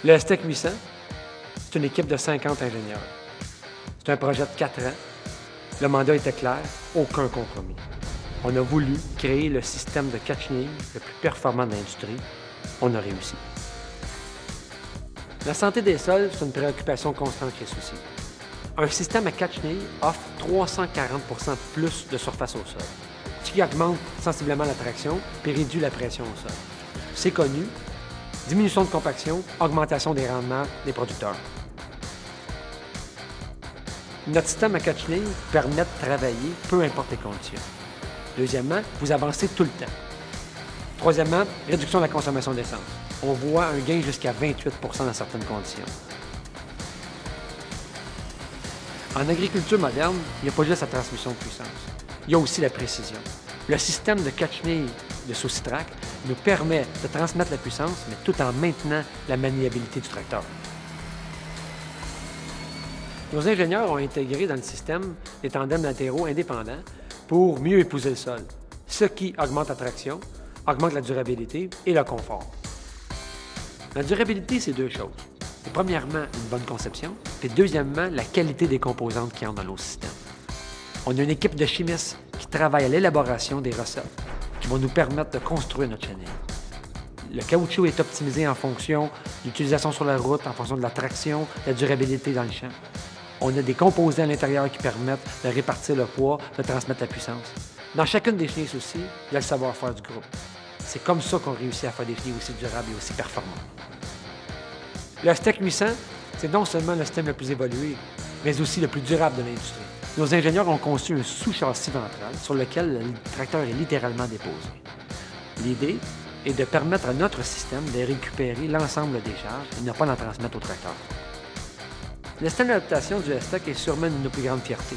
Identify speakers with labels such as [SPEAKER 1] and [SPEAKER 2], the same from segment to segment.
[SPEAKER 1] Le STEC 800, c'est une équipe de 50 ingénieurs. C'est un projet de 4 ans. Le mandat était clair, aucun compromis. On a voulu créer le système de catch-chenille le plus performant de l'industrie. On a réussi. La santé des sols, c'est une préoccupation constante chez Soucy. Un système à catch-chenille offre 340 % plus de surface au sol, ce qui augmente sensiblement la traction et réduit la pression au sol. C'est connu. Diminution de compaction, augmentation des rendements des producteurs. Notre système à catch-chenille permet de travailler peu importe les conditions. Deuxièmement, vous avancez tout le temps. Troisièmement, réduction de la consommation d'essence. On voit un gain jusqu'à 28 % dans certaines conditions. En agriculture moderne, il n'y a pas juste la transmission de puissance. Il y a aussi la précision. Le système de catch-chenille de Soucy-Trac nous permet de transmettre la puissance, mais tout en maintenant la maniabilité du tracteur. Nos ingénieurs ont intégré dans le système des tandems latéraux indépendants pour mieux épouser le sol, ce qui augmente la traction, augmente la durabilité et le confort. La durabilité, c'est deux choses. C'est premièrement une bonne conception, et deuxièmement, la qualité des composantes qui entrent dans nos systèmes. On a une équipe de chimistes qui travaille à l'élaboration des recettes qui vont nous permettre de construire notre chenille. Le caoutchouc est optimisé en fonction de l'utilisation sur la route, en fonction de la traction, de la durabilité dans le champ. On a des composants à l'intérieur qui permettent de répartir le poids, de transmettre la puissance. Dans chacune des chenilles aussi, il y a le savoir-faire du groupe. C'est comme ça qu'on réussit à faire des chenilles aussi durables et aussi performantes. Le STEC 800, c'est non seulement le système le plus évolué, mais aussi le plus durable de l'industrie. Nos ingénieurs ont conçu un sous-châssis ventral sur lequel le tracteur est littéralement déposé. L'idée est de permettre à notre système de récupérer l'ensemble des charges et ne pas l'en transmettre au tracteur. Le système d'adaptation du STEC est sûrement une de nos plus grandes fiertés.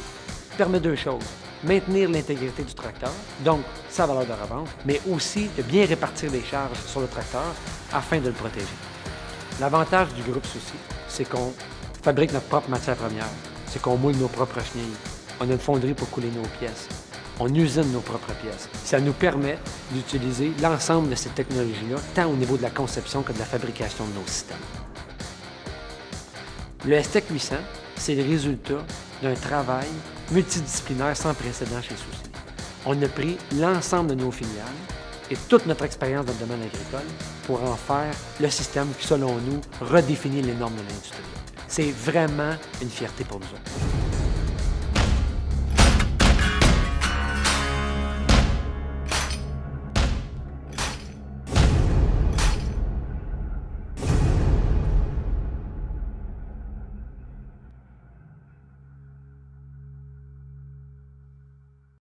[SPEAKER 1] Il permet deux choses. Maintenir l'intégrité du tracteur, donc sa valeur de revente, mais aussi de bien répartir les charges sur le tracteur afin de le protéger. L'avantage du groupe Soucy, c'est qu'on fabrique notre propre matière première, c'est qu'on moule nos propres chenilles, on a une fonderie pour couler nos pièces, on usine nos propres pièces. Ça nous permet d'utiliser l'ensemble de ces technologies-là, tant au niveau de la conception que de la fabrication de nos systèmes. Le STEC 800, c'est le résultat d'un travail multidisciplinaire sans précédent chez Soucy. On a pris l'ensemble de nos filiales et toute notre expérience dans le domaine agricole pour en faire le système qui, selon nous, redéfinit les normes de l'industrie. C'est vraiment une fierté pour nous autres.